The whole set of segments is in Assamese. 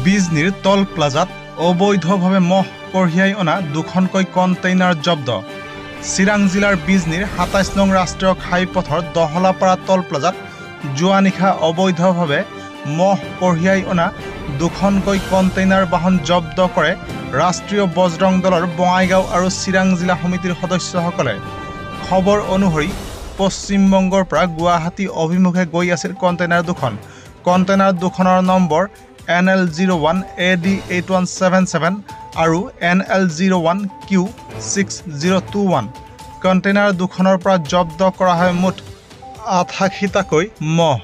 বিজনীৰ টল প্লাজাত অবৈধভাৱে মহ কঢ়িয়াই অনা দুখনকৈ কণ্টেইনাৰ জব্দ। চিৰাং জিলাৰ বিজনীৰ ২৭ নং ৰাষ্ট্ৰীয় ঘাইপথৰ দহলাপাৰা টল প্লাজাত যোৱা নিশা অবৈধভাৱে মহ কঢ়িয়াই অনা দুখনকৈ কণ্টেইনাৰ বাহন জব্দ কৰে ৰাষ্ট্ৰীয় বজৰং দলৰ বঙাইগাঁও আৰু চিৰাং জিলা সমিতিৰ সদস্যসকলে। খবৰ অনুসৰি পশ্চিমবংগৰ পৰা গুৱাহাটী অভিমুখে গৈ আছিল কণ্টেইনাৰ দুখন। কণ্টেইনাৰ দুখনৰ নম্বৰ NL01 AD 8177 আৰু NL01 Q6021। কণ্টেইনাৰ দুখনৰ পৰা জব্দ কৰা হয় মুঠ ৮৮টাকৈ মহ।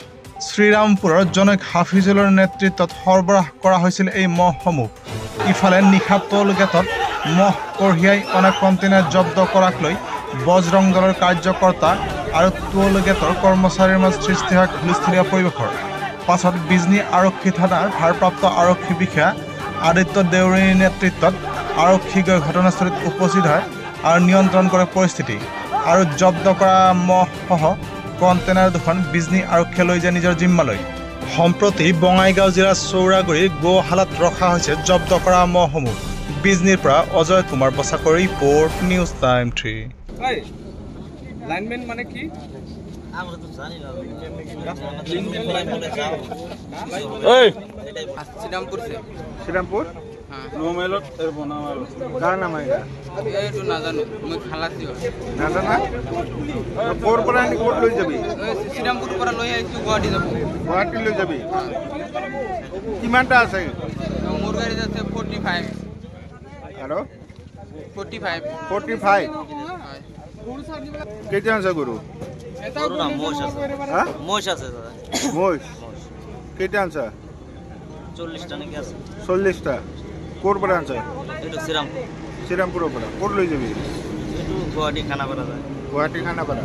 শ্ৰীৰামপুৰৰ জনৈক হাফিজুলৰ নেতৃত্বত সৰবৰাহ কৰা হৈছিল এই মহসমূহ। ইফালে নিশা টোল গেটত মহ কঢ়িয়াই অনা কণ্টেইনাৰ জব্দ কৰাক লৈ বজৰং দলৰ কাৰ্যকৰ্তা আৰু টোল গেটৰ কৰ্মচাৰীৰ মাজত সৃষ্টি হয় হুলস্থুলীয়া পৰিৱেশৰ। পাছত বিজনী আৰক্ষী থানাৰ ভাৰপ্ৰাপ্ত আৰক্ষী বিষয়া আদিত্য দেউৰীৰ নেতৃত্বত আৰক্ষী গৈ ঘটনাস্থলীত উপস্থিত হয় আৰু নিয়ন্ত্ৰণ কৰে পৰিস্থিতি আৰু জব্দ কৰা মহসহ কণ্টেইনাৰ দুখন বিজনী আৰক্ষীয়ে লৈ যায় নিজৰ জিম্মালৈ। সম্প্ৰতি বঙাইগাঁও জিলাৰ চৌৰাগুৰিৰ গোশালাত ৰখা হৈছে জব্দ কৰা মহসমূহ। বিজনীৰ পৰা অজয় কুমাৰ বছাকৰ ৰিপৰ্ট, নিউজ টাইম 3। লাইনম্যান মানে কি? আমরা তো জানি না। श्रीरामपुर से। श्रीरामपुर? हाँ। रोमेलो बनावालो। कहाँ नाम है क्या? ये तो ना जानो, मैं खालासी हो। ना जाना? कोर पर आने कोर लोग जबी। श्रीरामपुर पर लोग हैं क्यों गुवाहाटी जब? गुवाहाटी लोग जबी। किमान टास है? मुर्गा जैसे 45। हेलो? 45। 45? कितने आंसर गुरु? গরু না মোষ আছে। হ্যাঁ? মোষ আছে দাদা। মোষ? কিতনে আনসার? 40টা নাকি আছে। 40টা? কোর पर আনসার? এটা শ্রীরামপুর। শ্রীরামপুর पर। কোর লই যাবি? একটু গুয়াহাটি খানাপাড়া যায়। গুয়াহাটি খানাপাড়া।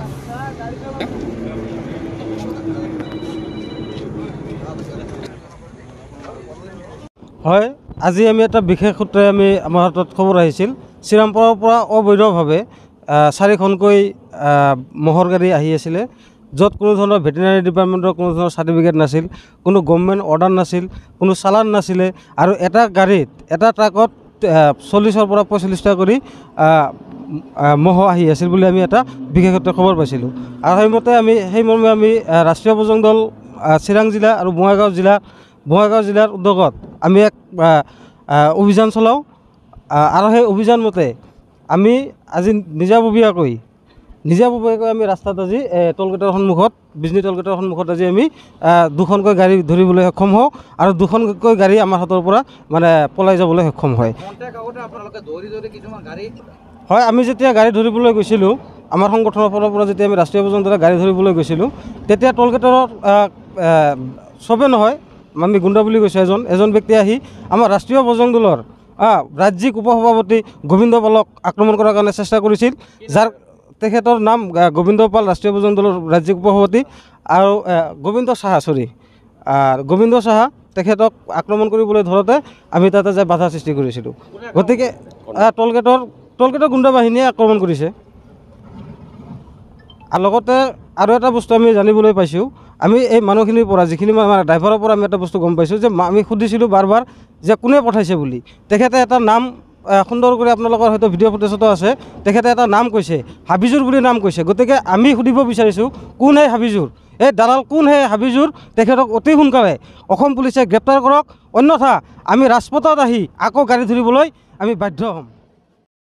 হয়, আজি আমি এটা বিশেষ সূত্ৰে আমাৰ হাতত খবৰ আহিছিল। শ্ৰীৰামপুৰৰ পৰা অবৈধভাৱে 4খনকৈ মহৰ গাড়ী আহি আছিলে, য'ত কোনো ধৰণৰ ভেটেনাৰী ডিপাৰ্টমেণ্টৰ কোনো ধৰণৰ চাৰ্টিফিকেট নাছিল, কোনো গভৰ্ণমেণ্ট অৰ্ডাৰ নাছিল, কোনো চালান নাছিলে আৰু এটা গাড়ীত এটা ট্ৰাকত 40ৰ পৰা 45টা কৰি মহ আহি আছিল বুলি আমি এটা বিশেষ সূত্ৰে খবৰ পাইছিলোঁ। আৰু সেইমৰ্মে আমি ৰাষ্ট্ৰীয় বজৰং দল চিৰাং জিলা আৰু বঙাইগাঁও জিলাৰ উদ্যোগত আমি এক অভিযান চলাওঁ আৰু সেই অভিযান মতে আমি আজি নিজাববীয়াকৈ আমি ৰাস্তাত আজি টোলগেটৰ সন্মুখত বিজনী টোলগেটৰ সন্মুখত আজি আমি দুখনকৈ গাড়ী ধৰিবলৈ সক্ষম হওঁ আৰু দুখনকৈ গাড়ী আমাৰ হাতৰ পৰা মানে পলাই যাবলৈ সক্ষম হয়। হয়, আমি যেতিয়া গাড়ী ধৰিবলৈ গৈছিলোঁ, আমাৰ সংগঠনৰ ফালৰ পৰা যেতিয়া আমি ৰাষ্ট্ৰীয় বজৰং দলে গাড়ী ধৰিবলৈ গৈছিলোঁ, তেতিয়া টোলগেটৰ চবেই নহয়, আমি গুণ্ডা বুলি কৈছোঁ, এজন ব্যক্তি আহি আমাৰ ৰাষ্ট্ৰীয় বজৰং দলৰ ৰাজ্যিক উপসভাপতি গোবিন্দ পালক আক্ৰমণ কৰাৰ কাৰণে চেষ্টা কৰিছিল, যাৰ তেখেতৰ নাম গোবিন্দ পাল, ৰাষ্ট্ৰীয় বজৰং দলৰ ৰাজ্যিক উপসভাপতি আৰু গোবিন্দ সাহা তেখেতক আক্ৰমণ কৰিবলৈ ধৰোঁতে আমি তাতে যাই বাধা সৃষ্টি কৰিছিলোঁ। গতিকে টোলগেটৰ গুণ্ডা বাহিনীয়ে আক্ৰমণ কৰিছে। আৰু লগতে আৰু এটা বস্তু আমি জানিবলৈ পাইছোঁ, আমি এই মানুহখিনিৰ পৰা যিখিনি মানে ড্ৰাইভাৰৰ পৰা আমি এটা বস্তু গম পাইছোঁ যে আমি সুধিছিলোঁ বাৰ যে কোনে পঠাইছে বুলি। তেখেতে এটা নাম সুন্দৰ কৰি আপোনালোকৰ হয়তো ভিডিঅ' ফুটেজতো আছে, তেখেতে এটা নাম কৈছে, হাবিজুৰ বুলি নাম কৈছে। গতিকে আমি সুধিব বিচাৰিছোঁ কোন সেই হাবিজুৰ, এই দালাল কোন সেই হাবিজুৰ, তেখেতক অতি সোনকালে অসম পুলিচে গ্ৰেপ্তাৰ কৰক, অন্যথা আমি ৰাজপথত আহি আকৌ গাড়ী ধৰিবলৈ আমি বাধ্য হ'ম।